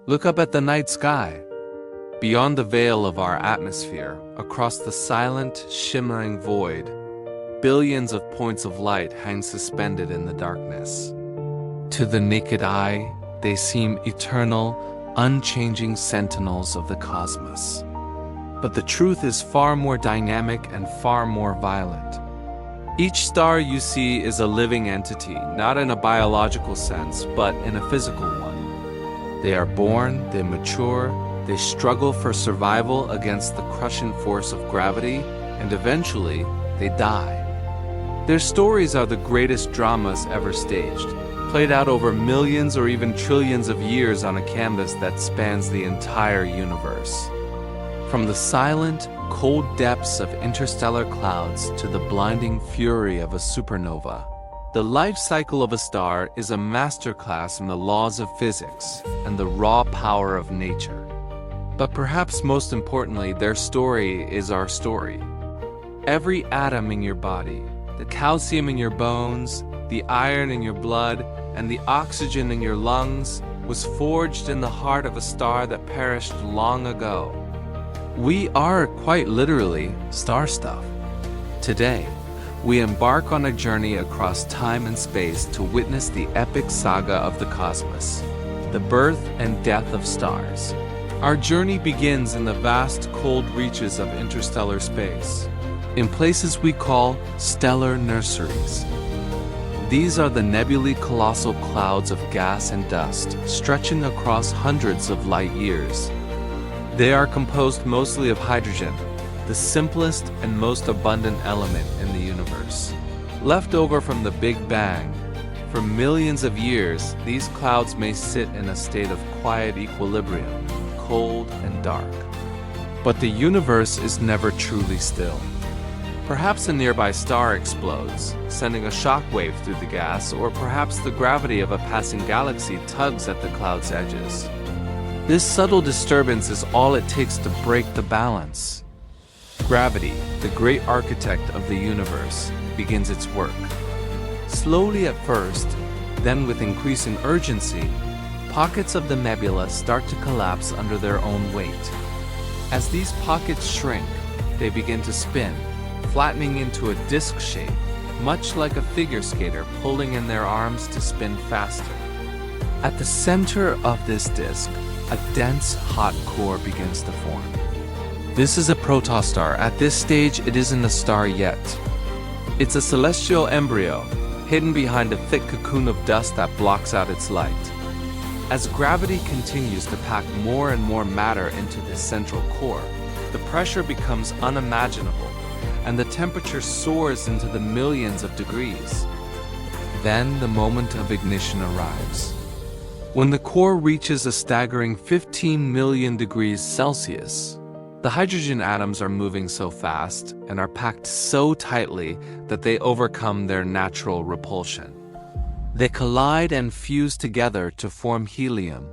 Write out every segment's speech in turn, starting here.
Look up at the night sky. Beyond the veil of our atmosphere, across the silent, shimmering void, billions of points of light hang suspended in the darkness. To the naked eye, they seem eternal, unchanging sentinels of the cosmos. But the truth is far more dynamic and far more violent. Each star you see is a living entity, not in a biological sense, but in a physical one. They are born, they mature, they struggle for survival against the crushing force of gravity, and eventually, they die. Their stories are the greatest dramas ever staged, played out over millions or even trillions of years on a canvas that spans the entire universe. From the silent, cold depths of interstellar clouds to the blinding fury of a supernova, the life cycle of a star is a masterclass in the laws of physics and the raw power of nature. But perhaps most importantly, their story is our story. Every atom in your body, the calcium in your bones, the iron in your blood, and the oxygen in your lungs was forged in the heart of a star that perished long ago. We are, quite literally, star stuff. Today, we embark on a journey across time and space to witness the epic saga of the cosmos, the birth and death of stars. Our journey begins in the vast, cold reaches of interstellar space, in places we call stellar nurseries. These are the nebulae, colossal clouds of gas and dust, stretching across hundreds of light years. They are composed mostly of hydrogen, the simplest and most abundant element in the universe. Left over from the Big Bang, for millions of years, these clouds may sit in a state of quiet equilibrium, cold and dark. But the universe is never truly still. Perhaps a nearby star explodes, sending a shockwave through the gas, or perhaps the gravity of a passing galaxy tugs at the cloud's edges. This subtle disturbance is all it takes to break the balance. Gravity, the great architect of the universe, begins its work. Slowly at first, then with increasing urgency, pockets of the nebula start to collapse under their own weight. As these pockets shrink, they begin to spin, flattening into a disc shape, much like a figure skater pulling in their arms to spin faster. At the center of this disc, a dense, hot core begins to form. This is a protostar. At this stage, it isn't a star yet. It's a celestial embryo, hidden behind a thick cocoon of dust that blocks out its light. As gravity continues to pack more and more matter into this central core, the pressure becomes unimaginable, and the temperature soars into the millions of degrees. Then the moment of ignition arrives. When the core reaches a staggering 15 million degrees Celsius, the hydrogen atoms are moving so fast and are packed so tightly that they overcome their natural repulsion. They collide and fuse together to form helium.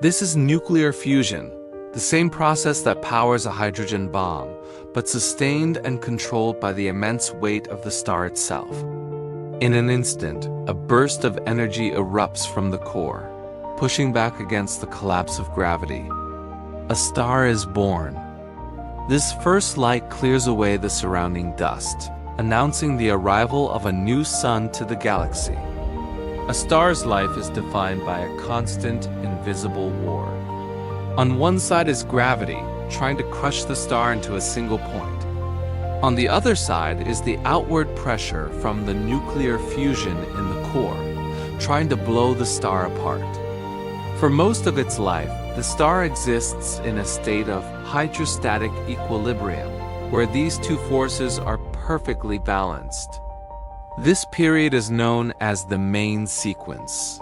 This is nuclear fusion, the same process that powers a hydrogen bomb, but sustained and controlled by the immense weight of the star itself. In an instant, a burst of energy erupts from the core, pushing back against the collapse of gravity. A star is born. This first light clears away the surrounding dust, announcing the arrival of a new sun to the galaxy. A star's life is defined by a constant, invisible war. On one side is gravity, trying to crush the star into a single point. On the other side is the outward pressure from the nuclear fusion in the core, trying to blow the star apart. For most of its life, the star exists in a state of hydrostatic equilibrium, where these two forces are perfectly balanced. This period is known as the main sequence.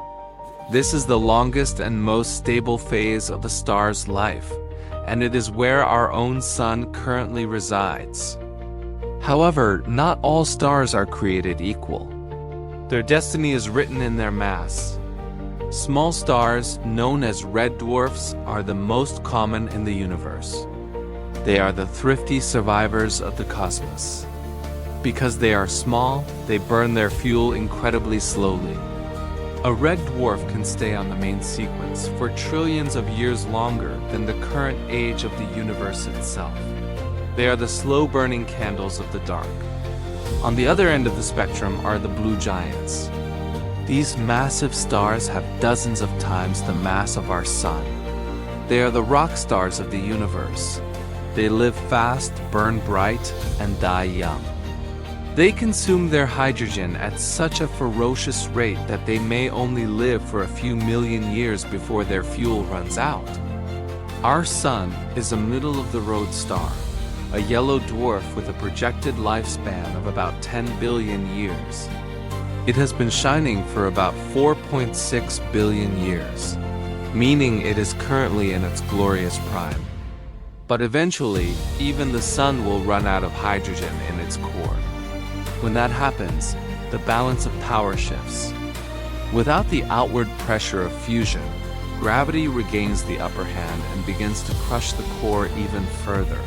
This is the longest and most stable phase of the star's life, and it is where our own sun currently resides. However, not all stars are created equal. Their destiny is written in their mass. Small stars, known as red dwarfs, are the most common in the universe. They are the thrifty survivors of the cosmos. Because they are small, they burn their fuel incredibly slowly. A red dwarf can stay on the main sequence for trillions of years longer than the current age of the universe itself. They are the slow-burning candles of the dark. On the other end of the spectrum are the blue giants. These massive stars have dozens of times the mass of our sun. They are the rock stars of the universe. They live fast, burn bright, and die young. They consume their hydrogen at such a ferocious rate that they may only live for a few million years before their fuel runs out. Our sun is a middle-of-the-road star, a yellow dwarf with a projected lifespan of about 10 billion years. It has been shining for about 4.6 billion years, meaning it is currently in its glorious prime. But eventually, even the sun will run out of hydrogen in its core. When that happens, the balance of power shifts. Without the outward pressure of fusion, gravity regains the upper hand and begins to crush the core even further.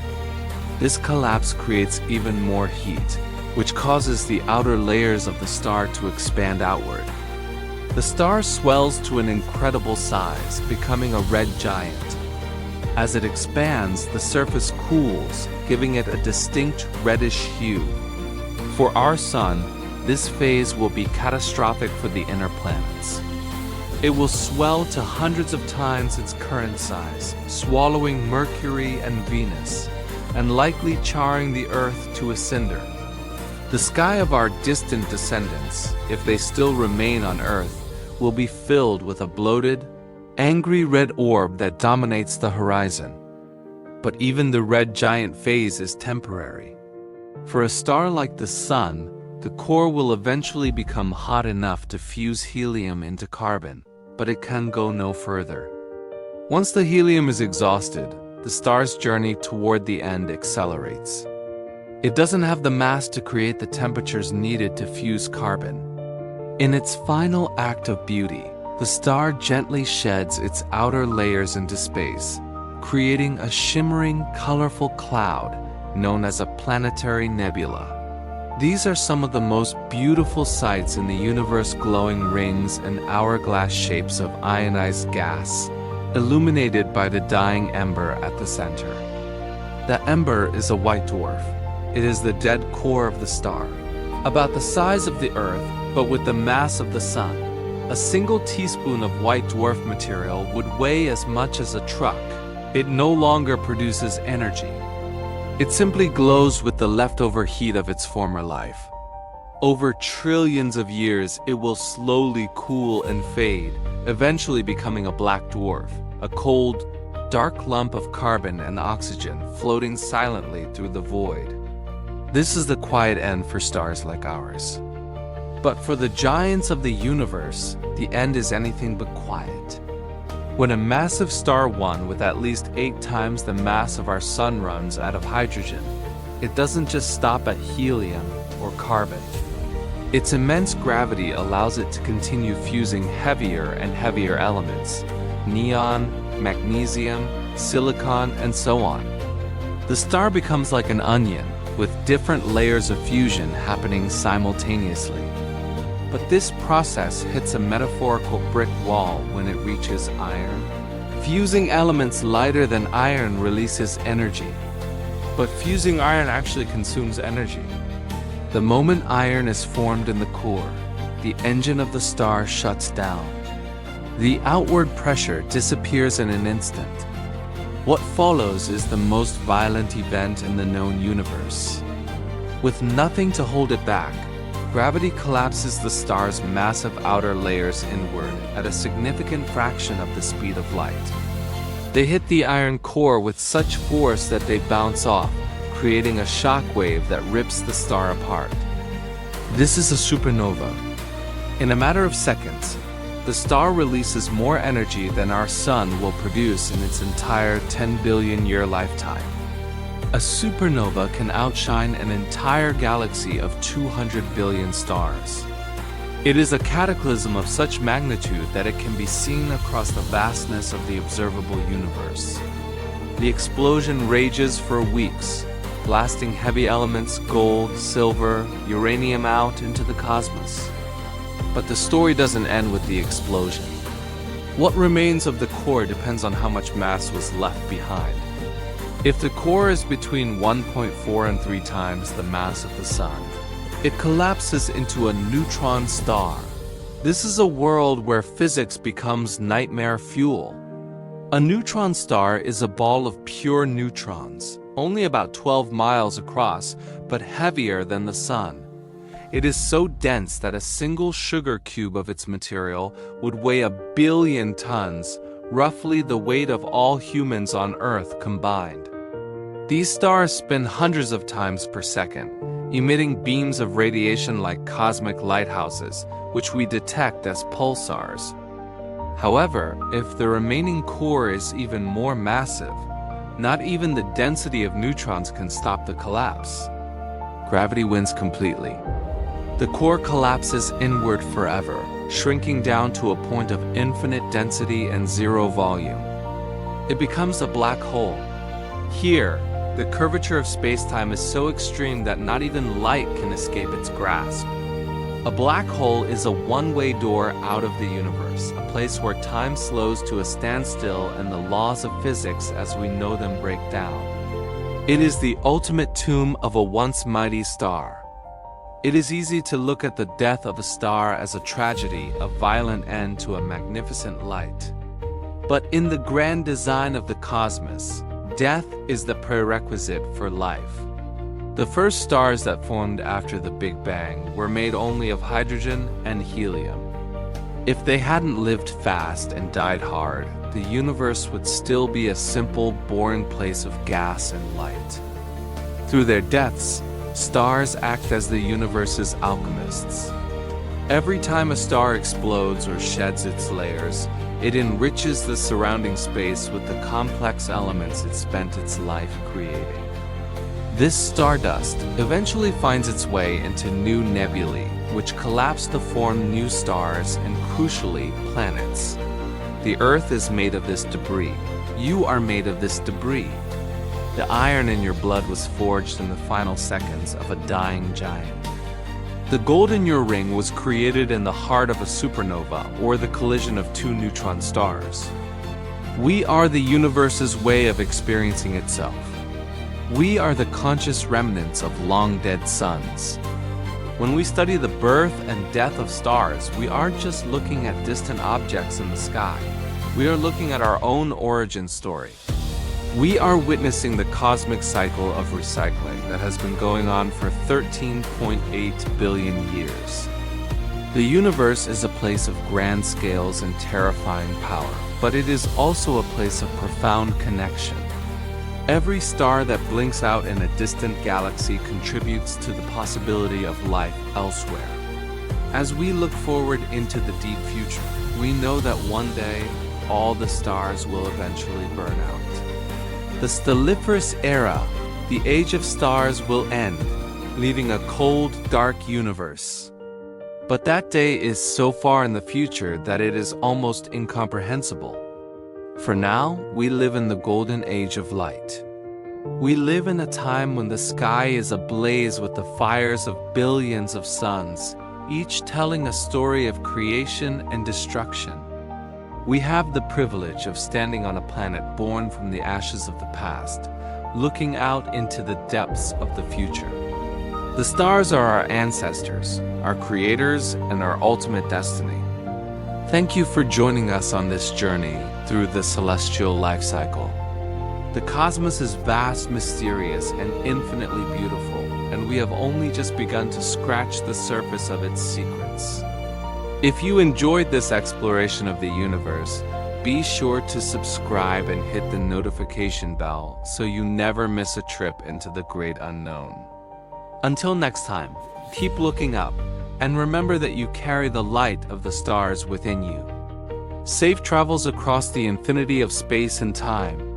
This collapse creates even more heat, which causes the outer layers of the star to expand outward. The star swells to an incredible size, becoming a red giant. As it expands, the surface cools, giving it a distinct reddish hue. For our sun, this phase will be catastrophic for the inner planets. It will swell to hundreds of times its current size, swallowing Mercury and Venus, and likely charring the Earth to a cinder. The sky of our distant descendants, if they still remain on Earth, will be filled with a bloated, angry red orb that dominates the horizon. But even the red giant phase is temporary. For a star like the Sun, the core will eventually become hot enough to fuse helium into carbon, but it can go no further. Once the helium is exhausted, the star's journey toward the end accelerates. It doesn't have the mass to create the temperatures needed to fuse carbon. In its final act of beauty, the star gently sheds its outer layers into space, creating a shimmering, colorful cloud known as a planetary nebula. These are some of the most beautiful sights in the universe: glowing rings and hourglass shapes of ionized gas, illuminated by the dying ember at the center. The ember is a white dwarf. It is the dead core of the star, about the size of the Earth, but with the mass of the Sun. A single teaspoon of white dwarf material would weigh as much as a truck. It no longer produces energy. It simply glows with the leftover heat of its former life. Over trillions of years, it will slowly cool and fade, eventually becoming a black dwarf, a cold, dark lump of carbon and oxygen floating silently through the void. This is the quiet end for stars like ours. But for the giants of the universe, the end is anything but quiet. When a massive star one with at least 8 times the mass of our sun runs out of hydrogen, it doesn't just stop at helium or carbon. Its immense gravity allows it to continue fusing heavier and heavier elements: neon, magnesium, silicon, and so on. The star becomes like an onion, with different layers of fusion happening simultaneously. But this process hits a metaphorical brick wall when it reaches iron. Fusing elements lighter than iron releases energy. But fusing iron actually consumes energy. The moment iron is formed in the core, the engine of the star shuts down. The outward pressure disappears in an instant. What follows is the most violent event in the known universe. With nothing to hold it back, gravity collapses the star's massive outer layers inward at a significant fraction of the speed of light. They hit the iron core with such force that they bounce off, creating a shock wave that rips the star apart. This is a supernova. In a matter of seconds, the star releases more energy than our sun will produce in its entire 10 billion year lifetime. A supernova can outshine an entire galaxy of 200 billion stars. It is a cataclysm of such magnitude that it can be seen across the vastness of the observable universe. The explosion rages for weeks, blasting heavy elements, gold, silver, uranium out into the cosmos. But the story doesn't end with the explosion. What remains of the core depends on how much mass was left behind. If the core is between 1.4 and 3 times the mass of the Sun, it collapses into a neutron star. This is a world where physics becomes nightmare fuel. A neutron star is a ball of pure neutrons, only about 12 miles across, but heavier than the Sun. It is so dense that a single sugar cube of its material would weigh 1 billion tons, roughly the weight of all humans on Earth combined. These stars spin hundreds of times per second, emitting beams of radiation like cosmic lighthouses, which we detect as pulsars. However, if the remaining core is even more massive, not even the density of neutrons can stop the collapse. Gravity wins completely. The core collapses inward forever, shrinking down to a point of infinite density and zero volume. It becomes a black hole. Here, the curvature of space-time is so extreme that not even light can escape its grasp. A black hole is a one-way door out of the universe, a place where time slows to a standstill and the laws of physics as we know them break down. It is the ultimate tomb of a once mighty star. It is easy to look at the death of a star as a tragedy, a violent end to a magnificent light. But in the grand design of the cosmos, death is the prerequisite for life. The first stars that formed after the Big Bang were made only of hydrogen and helium. If they hadn't lived fast and died hard, the universe would still be a simple, boring place of gas and light. Through their deaths, stars act as the universe's alchemists. Every time a star explodes or sheds its layers, it enriches the surrounding space with the complex elements it spent its life creating. This stardust eventually finds its way into new nebulae, which collapse to form new stars and, crucially, planets. The Earth is made of this debris. You are made of this debris. The iron in your blood was forged in the final seconds of a dying giant. The gold in your ring was created in the heart of a supernova, or the collision of 2 neutron stars. We are the universe's way of experiencing itself. We are the conscious remnants of long-dead suns. When we study the birth and death of stars, we aren't just looking at distant objects in the sky. We are looking at our own origin story. We are witnessing the cosmic cycle of recycling that has been going on for 13.8 billion years. The universe is a place of grand scales and terrifying power, but it is also a place of profound connection. Every star that blinks out in a distant galaxy contributes to the possibility of life elsewhere. As we look forward into the deep future, we know that one day, all the stars will eventually burn out. The stelliferous era, the age of stars, will end, leaving a cold, dark universe. But that day is so far in the future that it is almost incomprehensible. For now, we live in the golden age of light. We live in a time when the sky is ablaze with the fires of billions of suns, each telling a story of creation and destruction. We have the privilege of standing on a planet born from the ashes of the past, looking out into the depths of the future. The stars are our ancestors, our creators, and our ultimate destiny. Thank you for joining us on this journey through the celestial life cycle. The cosmos is vast, mysterious, and infinitely beautiful, and we have only just begun to scratch the surface of its secrets. If you enjoyed this exploration of the universe, be sure to subscribe and hit the notification bell so you never miss a trip into the great unknown. Until next time, keep looking up, and remember that you carry the light of the stars within you. Safe travels across the infinity of space and time.